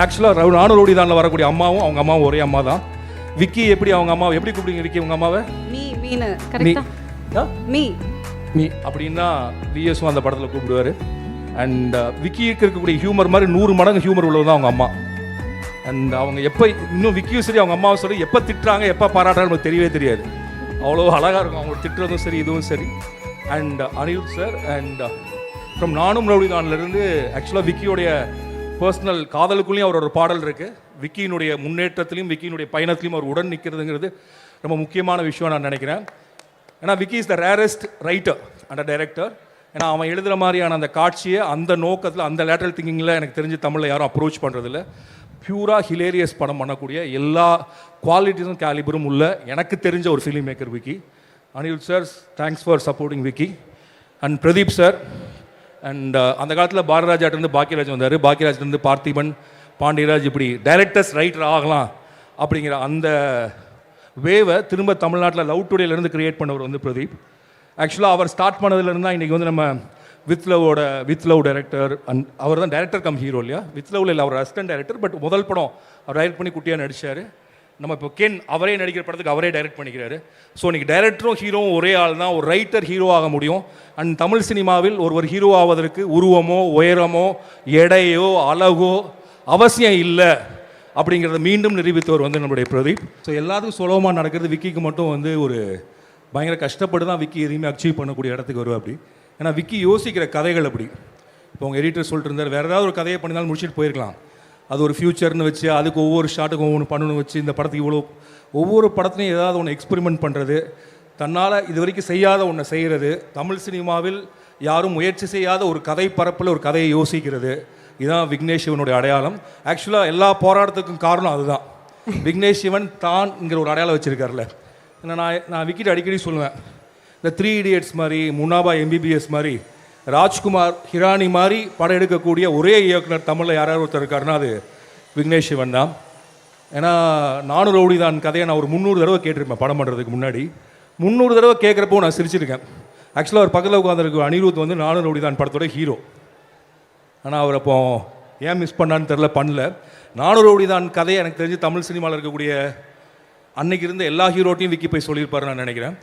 ஆக்சுவலாக நானும் ரவுடி தானில் வரக்கூடிய அம்மாவும் அவங்க அம்மாவும் ஒரே அம்மா தான். விக்கி எப்படி அவங்க அம்மாவை எப்படி கூப்பிடுங்க? விக்கி உங்கள் அம்மாவை மீனு கரெக்டா மீ அப்படின்னா விஎஸும் அந்த படத்தில் கூப்பிடுவார். அண்ட் விக்கிக்கு இருக்கக்கூடிய ஹியூமர் மாதிரி 100 மடங்கு ஹியூமர் உள்ளது தான் அவங்க அம்மா. அண்ட் அவங்க எப்போ இன்னும் விக்கியும் சரி அவங்க அம்மாவும் சரி எப்போ திட்டுறாங்க எப்போ பாராட்டுறாங்க நமக்கு தெரியவே தெரியாது. அவ்வளோ அழகாக இருக்கும் அவங்க திட்டுறதும் சரி இதுவும் சரி. And Anirudh sir and from நானும் ரவுடி தான்லேருந்து ஆக்சுவலாக விக்கியோடைய பர்சனல் காதலுக்குள்ளேயும் அவரோட பாடல் இருக்குது. விக்கியினுடைய முன்னேற்றத்திலையும் விக்கியினுடைய பயணத்திலையும் அவர் உடன் நிற்கிறதுங்கிறது ரொம்ப முக்கியமான விஷயம் நான் நினைக்கிறேன். ஏன்னா Vicky is the rarest writer and director. ஏன்னா அவன் எழுதுகிற மாதிரியான அந்த காட்சியை அந்த நோக்கத்தில் அந்த லேட்டரல் திங்கிங்கில் எனக்கு தெரிஞ்சு தமிழில் யாரும் அப்ரோச் பண்ணுறதில்ல. பியூராக ஹிலேரியஸ் படம் பண்ணக்கூடிய எல்லா குவாலிட்டிஸும் கேலிபரும் உள்ள எனக்கு தெரிஞ்ச ஒரு film maker Vicky. Anirudh sir thanks for supporting Vicky. And Pradeep sir and அந்த காலத்தில் பாரதிராஜாட்டிருந்து பாக்கியராஜ் வந்தார். பாக்கியராஜ்லேருந்து பார்த்திபன் பாண்டியராஜ் இப்படி டைரக்டர்ஸ் ரைட்டர் ஆகலாம் அப்படிங்கிற அந்த வேவை திரும்ப தமிழ்நாட்டில் லவ் டுடேலேருந்து கிரியேட் பண்ணவர் வந்து பிரதீப். ஆக்சுவலாக அவர் ஸ்டார்ட் பண்ணதுலேருந்து தான் இன்றைக்கி வந்து நம்ம வித் லவ் டைரக்டர் அண்ட் அவர் தான் டைரக்டர் கம் ஹீரோ இல்லையா? வித் லவ்ல இல்லை அவர் அசிஸ்டன்ட் டைரக்டர். பட் முதல் படம் அவர் டைரக்ட் பண்ணி குட்டியாக நடித்தார். நம்ம இப்போ கென் அவரே நடிக்கிற படத்துக்கு அவரே டைரக்ட் பண்ணிக்கிறாரு. ஸோ இன்றைக்கி டைரக்டரும் ஹீரோவும் ஒரே ஆள் தான். ஒரு ரைட்டர் ஹீரோ ஆக முடியும். அண்ட் தமிழ் சினிமாவில் ஒருவர் ஹீரோ ஆவதற்கு உருவமோ உயரமோ எடையோ அழகோ அவசியம் இல்லை அப்படிங்கிறத மீண்டும் நிரூபித்தவர் வந்து நம்மளுடைய பிரதீப். ஸோ எல்லாத்துக்கும் சுலபமாக நடக்கிறது விக்கிக்கு மட்டும் வந்து ஒரு பயங்கர கஷ்டப்பட்டு தான் விக்கி எதையுமே அச்சீவ் பண்ணக்கூடிய இடத்துக்கு வருவா அப்படி. ஏன்னா விக்கி யோசிக்கிற கதைகள் அப்படி. இப்போ உங்கள் எடிட்டர் சொல்லிட்டு இருந்தார் வேறு ஏதாவது ஒரு கதையை பண்ணினாலும் முடிச்சுட்டு போயிருக்கலாம். அது ஒரு ஃப்யூச்சர்னு வச்சு அதுக்கு ஒவ்வொரு ஷாட்டுக்கும் ஒவ்வொன்று பண்ணணும் வச்சு இந்த படத்துக்கு இவ்வளோ ஒவ்வொரு படத்துலையும் ஏதாவது ஒன்று எக்ஸ்பெரிமெண்ட் பண்ணுறது, தன்னால் இது வரைக்கும் செய்யாத ஒன்று செய்கிறது, தமிழ் சினிமாவில் யாரும் முயற்சி செய்யாத ஒரு கதை பரப்பில் ஒரு கதையை யோசிக்கிறது, இதுதான் விக்னேஷ் சிவனுடைய அடையாளம். ஆக்சுவலாக எல்லா போராட்டத்துக்கும் காரணம் அதுதான். விக்னேஷ் சிவன் தான்ங்கிற ஒரு அடையாளம் வச்சுருக்காருல்ல. நான் விக்கிட்ட அடிக்கடி சொல்லுவேன், இந்த 3 Idiots மாதிரி முனாபா MBBS மாதிரி ராஜ்குமார் ஹிரானி மாதிரி படம் எடுக்கக்கூடிய ஒரே இயக்குனர் தமிழில் யாராவது ஒருத்தர் இருக்காருன்னா அது விக்னேஷ் சிவன் தான். ஏன்னா நானும் ரவுடி தான் கதையை நான் ஒரு 300 தடவை கேட்டிருப்பேன் படம் பண்ணுறதுக்கு முன்னாடி. 300 தடவை கேட்குறப்போ நான் சிரிச்சிருக்கேன். ஆக்சுவலாக ஒரு பக்கத்தில் உட்காந்துருக்கு அனிருத் வந்து நானும் ரவுடி தான் படத்தோட ஹீரோ. ஆனால் அவர் அப்போ ஏன் மிஸ் பண்ணான்னு தெரில, பண்ணல. நானும் ரவுடி தான் கதையை எனக்கு தெரிஞ்சு தமிழ் சினிமாவில் இருக்கக்கூடிய அன்னைக்கு இருந்த எல்லா ஹீரோட்டையும் விக்கி போய் சொல்லியிருப்பாரு நான் நினைக்கிறேன்.